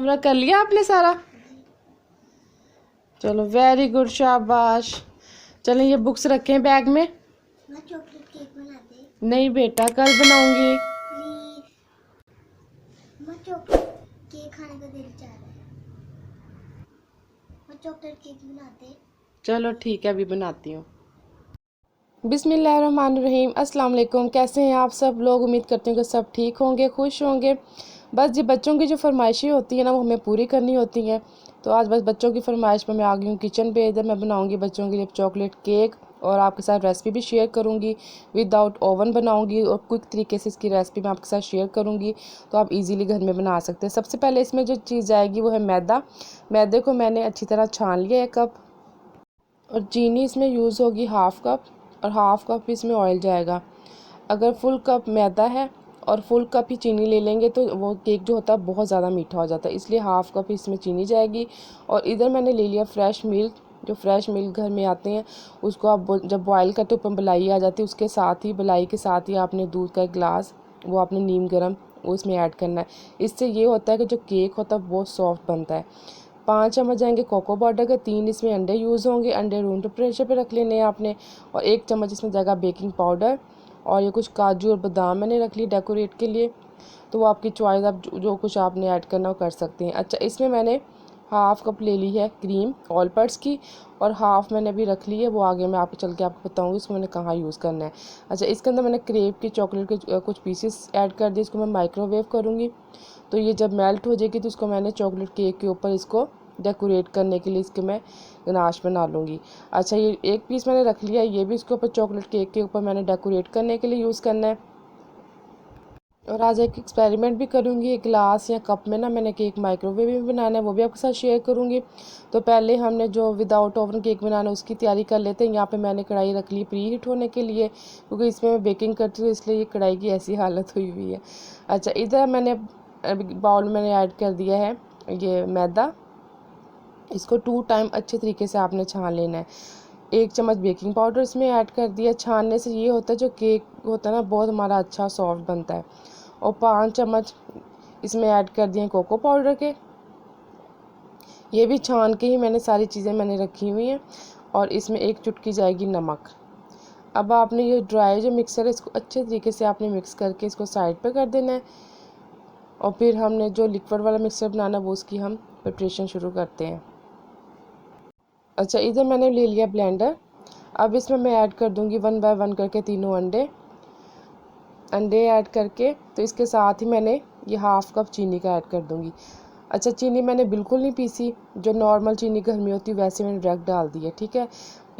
Homework कर लिया आपने सारा? चलो वेरी गुड, शाबाश। चलें ये बुक्स रखें बैग में। चॉकलेट केक बनाते? नहीं बेटा, कल बनाऊंगी। प्लीज, चॉकलेट केक खाने का दिल चाह रहा है। चॉकलेट केक बनाते? चलो ठीक है, अभी बनाती हूँ। बिस्मिल्लाहिर्रहमानिर्रहीम, अस्सलाम वालेकुम। कैसे हैं आप सब लोग? उम्मीद करती हूँ कि सब ठीक होंगे, खुश होंगे। बस ये बच्चों की जो फरमाइशें होती हैं ना, वो हमें पूरी करनी होती हैं। तो आज बस बच्चों की फरमाइश पर मैं आ गई हूँ किचन पे। इधर मैं बनाऊँगी बच्चों के लिए चॉकलेट केक और आपके साथ रेसिपी भी शेयर करूँगी। विदाउट ओवन बनाऊँगी और क्विक तरीके से इसकी रेसिपी मैं आपके साथ शेयर करूँगी, तो आप इजीली घर में बना सकते हैं। सबसे पहले इसमें जो चीज़ जाएगी वो है मैदा। मैदे को मैंने अच्छी तरह छान लिया 1 कप, और चीनी इसमें यूज़ होगी 1/2 कप, और 1/2 कप इसमें ऑयल जाएगा। अगर फुल कप मैदा है और फुल कप ही चीनी ले लेंगे तो वो केक जो होता है बहुत ज़्यादा मीठा हो जाता है, इसलिए 1/2 कप इसमें चीनी जाएगी। और इधर मैंने ले लिया फ्रेश मिल्क। जो फ्रेश मिल्क घर में आते हैं उसको आप जब बॉयल करते हो ऊपर मलाई आ जाती है, उसके साथ ही मलाई के साथ ही आपने दूध का 1 गिलास वो आपने नीम गर्म उसमें ऐड करना है। इससे ये होता है कि जो केक होता है बहुत सॉफ्ट बनता है। 5 चम्मच जाएंगे कोको पाउडर के, 3 इसमें अंडे यूज़ होंगे। अंडे रूम टेम्परेचर पे रख लेने हैं आपने। और 1 चम्मच इसमें जाएगा बेकिंग पाउडर। और ये कुछ काजू और बादाम मैंने रख ली डेकोरेट के लिए, तो वो आपकी चॉइस, आप जो कुछ आपने ऐड करना वो कर सकते हैं। अच्छा, इसमें मैंने 1/2 कप ले ली है क्रीम ऑल पर्ट्स की, और 1/2 मैंने अभी रख ली है, वो आगे मैं आपको चल के आपको बताऊंगी इसको मैंने कहाँ यूज़ करना है। अच्छा, इसके अंदर मैंने क्रेप की चॉकलेट के कुछ पीसेस ऐड कर दिए, इसको मैं माइक्रोवेव करूँगी। तो ये जब मेल्ट हो जाएगी तो इसको मैंने चॉकलेट केक के ऊपर इसको डेकोरेट करने के लिए इसके मैं गनाश बना लूँगी। अच्छा, ये 1 पीस मैंने रख लिया, ये भी इसके ऊपर चॉकलेट केक के ऊपर मैंने डेकोरेट करने के लिए यूज़ करना है। और आज एक एक्सपेरिमेंट भी करूँगी, एक गिलास या कप में ना मैंने केक माइक्रोवेव में बनाना है, वो भी आपके साथ शेयर करूँगी। तो पहले हमने जो विदाउट ओवन केक बनाना है उसकी तैयारी कर लेते हैं। यहाँ पे मैंने कढ़ाई रख ली प्री हीट होने के लिए, क्योंकि इसमें मैं बेकिंग करती हूँ इसलिए ये कढ़ाई की ऐसी हालत हुई हुई है। अच्छा, इधर मैंने बाउल में ऐड कर दिया है ये मैदा। इसको 2 टाइम अच्छे तरीके से आपने छान लेना है। 1 चम्मच बेकिंग पाउडर इसमें ऐड कर दिया। छानने से ये होता है जो केक होता है ना बहुत हमारा अच्छा सॉफ्ट बनता है। और 5 चम्मच इसमें ऐड कर दिए कोको पाउडर के, ये भी छान के ही मैंने सारी चीज़ें मैंने रखी हुई हैं। और इसमें 1 चुटकी जाएगी नमक। अब आपने ये ड्राई जो मिक्सर है इसको अच्छे तरीके से आपने मिक्स करके इसको साइड पे कर देना है। और फिर हमने जो लिक्विड वाला मिक्सर बनाना है वो उसकी हम प्रिपरेशन शुरू करते हैं। अच्छा, इधर मैंने ले लिया ब्लेंडर। अब इसमें मैं ऐड कर दूंगी 1 बाय 1 करके तीनों अंडे ऐड करके, तो इसके साथ ही मैंने ये 1/2 कप चीनी का ऐड कर दूंगी। अच्छा, चीनी मैंने बिल्कुल नहीं पीसी, जो नॉर्मल चीनी घर में होती है वैसे मैंने डायरेक्ट डाल दी है, ठीक है।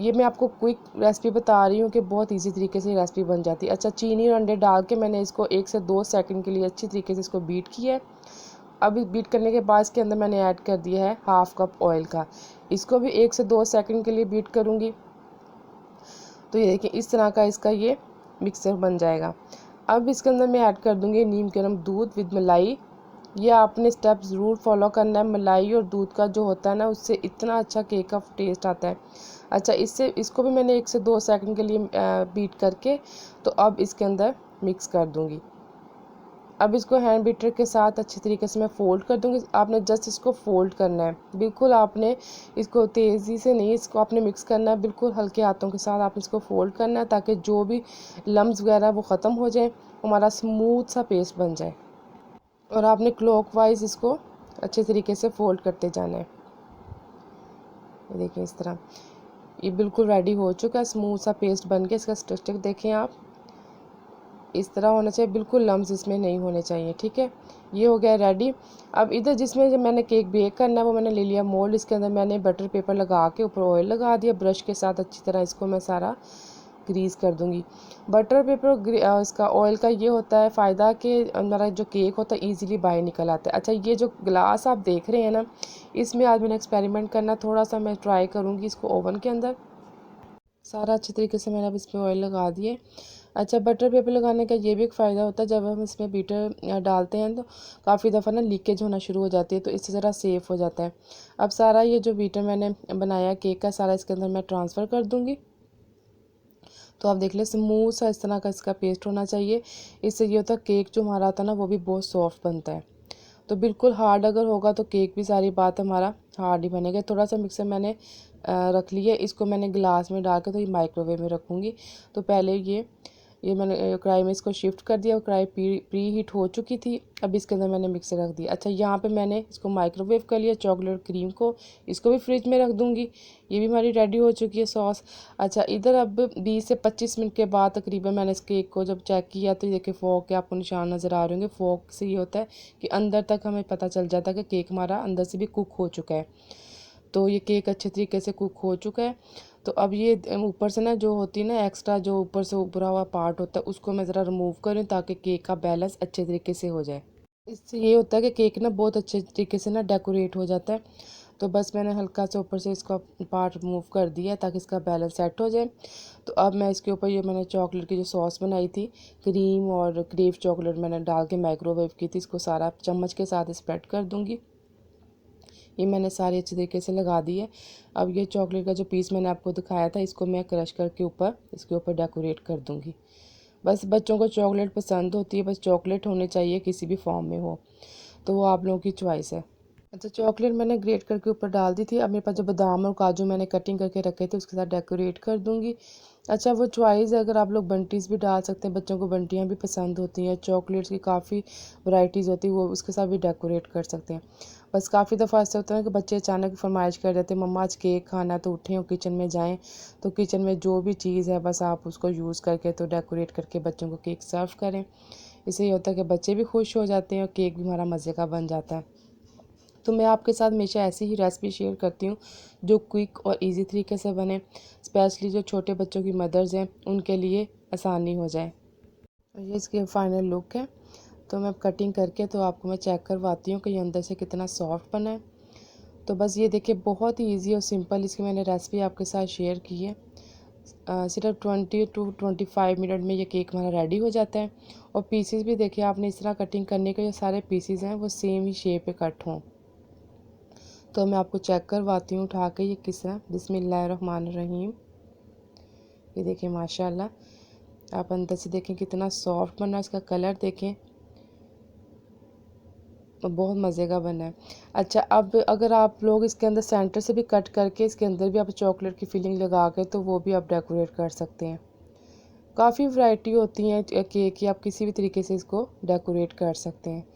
ये मैं आपको क्विक रेसिपी बता रही हूँ कि बहुत इजी तरीके से रेसिपी बन जाती है। अच्छा, चीनी और अंडे डाल के मैंने इसको 1 से 2 सेकंड के लिए अच्छी तरीके से इसको बीट किया है। अब बीट करने के बाद इसके अंदर मैंने ऐड कर दिया है 1/2 कप ऑयल का। इसको भी 1 से 2 सेकंड के लिए बीट करूँगी। तो ये देखिए इस तरह का इसका ये मिक्सर बन जाएगा। अब इसके अंदर मैं ऐड कर दूँगी नीम गर्म दूध विद मलाई। ये आपने स्टेप ज़रूर फॉलो करना है। मलाई और दूध का जो होता है ना उससे इतना अच्छा केक का टेस्ट आता है। अच्छा, इसको भी मैंने 1 से 2 सेकंड के लिए बीट करके तो अब इसके अंदर मिक्स कर दूँगी। अब इसको हैंड बीटर के साथ अच्छी तरीके से मैं फ़ोल्ड कर दूँगी। आपने जस्ट इसको फ़ोल्ड करना है, बिल्कुल आपने इसको तेज़ी से नहीं, इसको आपने मिक्स करना है, बिल्कुल हल्के हाथों के साथ आपने इसको फ़ोल्ड करना है ताकि जो भी लम्स वगैरह वो ख़त्म हो जाए, हमारा स्मूथ सा पेस्ट बन जाए। और आपने क्लॉकवाइज इसको अच्छे तरीके से फ़ोल्ड करते जाना है। ये देखिए इस तरह ये बिल्कुल रेडी हो चुका है, स्मूथ सा पेस्ट बन के। इसका स्ट्रक्चर देखें आप, इस तरह होना चाहिए, बिल्कुल लम्स इसमें नहीं होने चाहिए, ठीक है। ये हो गया रेडी। अब इधर जिसमें जब मैंने केक बेक करना है वो मैंने ले लिया मोल्ड। इसके अंदर मैंने बटर पेपर लगा के ऊपर ऑयल लगा दिया, ब्रश के साथ अच्छी तरह इसको मैं सारा ग्रीस कर दूंगी। बटर पेपर इसका ऑयल का ये होता है फ़ायदा कि हमारा जो केक होता है ईज़िली बाहर निकल आता है। अच्छा, ये जो गिलास आप देख रहे हैं ना, इसमें आज मैंने एक्सपेरिमेंट करना, थोड़ा सा मैं ट्राई करूँगी इसको ओवन के अंदर। सारा अच्छे तरीके से मैंने अब इसमें ऑयल लगा दिए। अच्छा, बटर पेपर लगाने का ये भी एक फ़ायदा होता है, जब हम इसमें बीटर डालते हैं तो काफ़ी दफ़ा ना लीकेज होना शुरू हो जाती है, तो इससे ज़रा सेफ़ हो जाता है। अब सारा ये जो बीटर मैंने बनाया केक का सारा इसके अंदर मैं ट्रांसफ़र कर दूँगी। तो आप देख लें स्मूथ सा इस तरह का इसका पेस्ट होना चाहिए। इससे ये होता है केक जो हमारा आता है ना वो भी बहुत सॉफ्ट बनता है। तो बिल्कुल हार्ड अगर होगा तो केक भी सारी बात हमारा हार्ड ही बनेगा। थोड़ा सा मिक्सर मैंने रख लिया, इसको मैंने गिलास में डाल के तो ये माइक्रोवेव में रखूँगी। तो पहले ये मैंने कढ़ाई में इसको शिफ्ट कर दिया, कढ़ाई प्री हीट हो चुकी थी। अब इसके अंदर मैंने मिक्सर रख दिया। अच्छा, यहाँ पे मैंने इसको माइक्रोवेव कर लिया, चॉकलेट क्रीम को, इसको भी फ्रिज में रख दूँगी। ये भी हमारी रेडी हो चुकी है सॉस। अच्छा, इधर अब 20 से 25 मिनट के बाद तकरीबन मैंने इस केक को जब चेक किया तो ये देखिए फोक के आपको निशान नज़र आ रहे होंगे। फोक से ये होता है कि अंदर तक हमें पता चल जाता है कि केक हमारा अंदर से भी कुक हो चुका है। तो ये केक अच्छे तरीके से कुक हो चुका है। तो अब ये ऊपर से ना जो होती है ना एक्स्ट्रा जो ऊपर से उभरा हुआ पार्ट होता है उसको मैं ज़रा रिमूव करूँ ताकि केक का बैलेंस अच्छे तरीके से हो जाए। इससे ये होता है कि केक ना बहुत अच्छे तरीके से ना डेकोरेट हो जाता है। तो बस मैंने हल्का सा ऊपर से इसका पार्ट रिमूव कर दिया ताकि इसका बैलेंस सेट हो जाए। तो अब मैं इसके ऊपर ये मैंने चॉकलेट की जो सॉस बनाई थी, क्रीम और क्रेव चॉकलेट मैंने डाल के माइक्रोवेव की थी, इसको सारा चम्मच के साथ स्प्रेड कर दूँगी। ये मैंने सारी अच्छी तरीके से लगा दी है। अब ये चॉकलेट का जो पीस मैंने आपको दिखाया था इसको मैं क्रश करके इसके ऊपर डेकोरेट कर दूँगी। बस बच्चों को चॉकलेट पसंद होती है, बस चॉकलेट होनी चाहिए किसी भी फॉर्म में हो, तो वो आप लोगों की चॉइस है। अच्छा, चॉकलेट मैंने ग्रेट करके ऊपर डाल दी थी। अब मेरे पास जो बादाम और काजू मैंने कटिंग करके रखे थे उसके साथ डेकोरेट कर दूँगी। अच्छा, वो चॉइस है, अगर आप लोग बंटीज़ भी डाल सकते हैं, बच्चों को बंटियाँ भी पसंद होती हैं। चॉकलेट्स की काफ़ी वैराइटीज़ होती है, वो उसके साथ भी डेकोरेट कर सकते हैं। बस काफ़ी दफ़ा ऐसा होता है कि बच्चे अचानक फरमाइश कर देते हैं मम्मा आज केक खाना, तो उठें और किचन में जाएँ, तो किचन में जो भी चीज़ है बस आप उसको यूज़ करके तो डेकोरेट करके बच्चों को केक सर्व करें। इससे ये होता है कि बच्चे भी खुश हो जाते हैं और केक भी हमारा मज़े का बन जाता है। तो मैं आपके साथ हमेशा ऐसी ही रेसिपी शेयर करती हूँ जो क्विक और इजी तरीके से बने, स्पेशली जो छोटे बच्चों की मदर्स हैं उनके लिए आसानी हो जाए। ये इसकी फाइनल लुक है। तो मैं कटिंग करके तो आपको मैं चेक करवाती हूँ कि ये अंदर से कितना सॉफ्ट बना है। तो बस ये देखिए बहुत ही ईजी और सिंपल इसकी मैंने रेसिपी आपके साथ शेयर की है। सिर्फ 20 टू 25 मिनट में ये केक हमारा रेडी हो जाता है। और पीसीज भी देखिए आपने इस तरह कटिंग करने के जो सारे पीसीज हैं वो सेम ही शेप पे कट हों। तो मैं आपको चेक करवाती हूँ उठा के ये किस तरह। बिस्मिल्लाहिर्रहमानिर्रहीम। ये देखिए माशाल्लाह, आप अंदर से देखें कितना सॉफ्ट बना है, इसका कलर देखें, तो बहुत मज़े का बना है। अच्छा, अब अगर आप लोग इसके अंदर सेंटर से भी कट करके इसके अंदर भी आप चॉकलेट की फिलिंग लगा के तो वो भी आप डेकोरेट कर सकते हैं। काफ़ी वैरायटी होती हैं केक की, आप किसी भी तरीके से इसको डेकोरेट कर सकते हैं।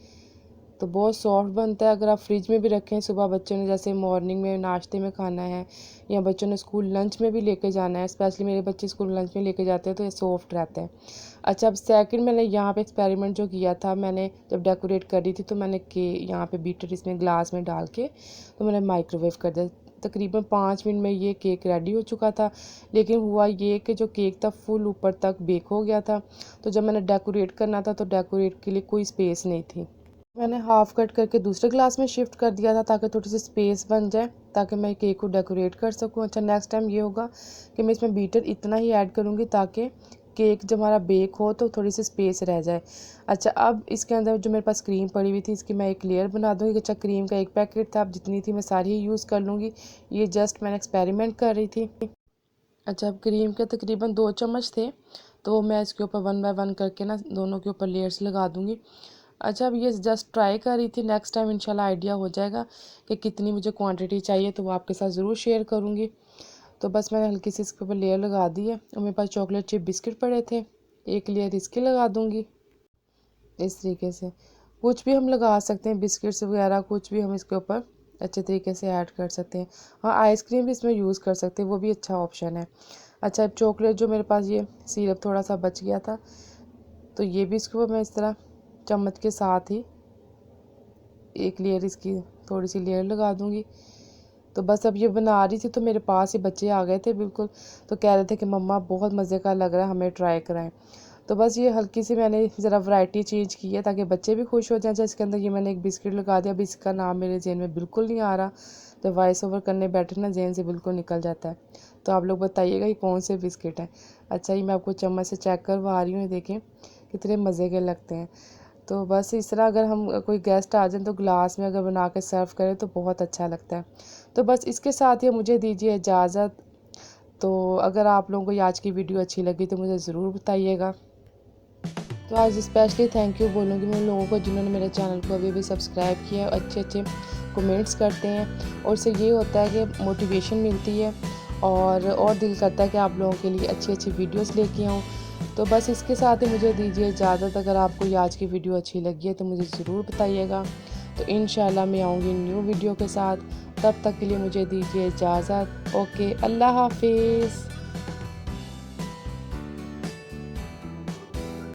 तो बहुत सॉफ्ट बनता है। अगर आप फ्रिज में भी रखें, सुबह बच्चों ने जैसे मॉर्निंग में नाश्ते में खाना है या बच्चों ने स्कूल लंच में भी लेके जाना है, स्पेशली मेरे बच्चे स्कूल लंच में लेके जाते हैं तो ये सॉफ्ट रहता है। अच्छा, अब सेकंड मैंने यहाँ पे एक्सपेरिमेंट जो किया था, मैंने जब डेकोरेट कर रही थी तो मैंने यहाँ पे बीटर इसमें ग्लास में डाल के तो मैंने माइक्रोवेव कर दिया। तकरीबन 5 मिनट में ये केक रेडी हो चुका था। लेकिन हुआ ये कि जो केक था फुल ऊपर तक बेक हो गया था। तो जब मैंने डेकोरेट करना था तो डेकोरेट के लिए कोई स्पेस नहीं थी। मैंने हाफ़ कट करके दूसरे ग्लास में शिफ्ट कर दिया था ताकि थोड़ी सी स्पेस बन जाए, ताकि मैं केक को डेकोरेट कर सकूं। अच्छा, नेक्स्ट टाइम ये होगा कि मैं इसमें बीटर इतना ही ऐड करूंगी ताकि केक जब हमारा बेक हो तो थोड़ी सी स्पेस रह जाए। अच्छा, अब इसके अंदर जो मेरे पास क्रीम पड़ी हुई थी इसकी मैं एक लेयर बना दूँगी। अच्छा, क्रीम का एक पैकेट था, अब जितनी थी मैं सारी ही यूज़ कर लूँगी। ये जस्ट मैंने एक्सपेरिमेंट कर रही थी। अच्छा, अब क्रीम के तकरीबन 2 चम्मच थे, तो मैं इसके ऊपर 1 बाय 1 करके ना दोनों के ऊपर लेयर्स लगा दूँगी। अच्छा, अब ये जस्ट ट्राई कर रही थी, नेक्स्ट टाइम इंशाल्लाह आइडिया हो जाएगा कि कितनी मुझे क्वांटिटी चाहिए तो वो आपके साथ ज़रूर शेयर करूँगी। तो बस मैंने हल्की सी इसके ऊपर लेयर लगा दी है और मेरे पास चॉकलेट चिप बिस्किट पड़े थे, एक लेयर इसकी लगा दूँगी। इस तरीके से कुछ भी हम लगा सकते हैं, बिस्किट्स वगैरह कुछ भी हम इसके ऊपर अच्छे तरीके से ऐड कर सकते हैं। हाँ, आइसक्रीम भी इसमें यूज़ कर सकते हैं, वो भी अच्छा ऑप्शन है। अच्छा, अब चॉकलेट जो मेरे पास ये सिरप थोड़ा सा बच गया था तो ये भी इसके ऊपर मैं इस तरह चम्मच के साथ ही एक लेयर इसकी थोड़ी सी लेयर लगा दूँगी। तो बस अब ये बना रही थी तो मेरे पास ही बच्चे आ गए थे बिल्कुल, तो कह रहे थे कि मम्मा बहुत मज़े का लग रहा है, हमें ट्राई कराएं। तो बस ये हल्की सी मैंने ज़रा वैरायटी चेंज की है ताकि बच्चे भी खुश हो जाएं। जैसे इसके अंदर ये मैंने एक बिस्किट लगा दिया, अभी इसका नाम मेरे ज़हन में बिल्कुल नहीं आ रहा, तो वॉइस ओवर करने बैठे ना ज़हन से बिल्कुल निकल जाता है। तो आप लोग बताइएगा ये कौन से बिस्किट हैं। अच्छा, ये मैं आपको चम्मच से चेक करवा रही हूँ, देखें कितने मज़े के लगते हैं। तो बस इस तरह अगर हम कोई गेस्ट आ जाए तो ग्लास में अगर बना के सर्व करें तो बहुत अच्छा लगता है। तो बस इसके साथ ही मुझे दीजिए इजाज़त। तो अगर आप लोगों को आज की वीडियो अच्छी लगी तो मुझे ज़रूर बताइएगा। तो आज स्पेशली थैंक यू बोलूँगी मैं उन लोगों को जिन्होंने मेरे चैनल को अभी भी सब्सक्राइब किया है, अच्छे अच्छे कमेंट्स करते हैं और उससे ये होता है कि मोटिवेशन मिलती है और दिल करता है कि आप लोगों के लिए अच्छी अच्छी वीडियोस लेके आऊँ। तो बस इसके साथ ही मुझे दीजिए इजाज़त। अगर आपको ये आज की वीडियो अच्छी लगी है तो मुझे ज़रूर बताइएगा। तो इंशाल्लाह मैं आऊँगी न्यू वीडियो के साथ। तब तक के लिए मुझे दीजिए इजाज़त। ओके, अल्लाह हाफिज़।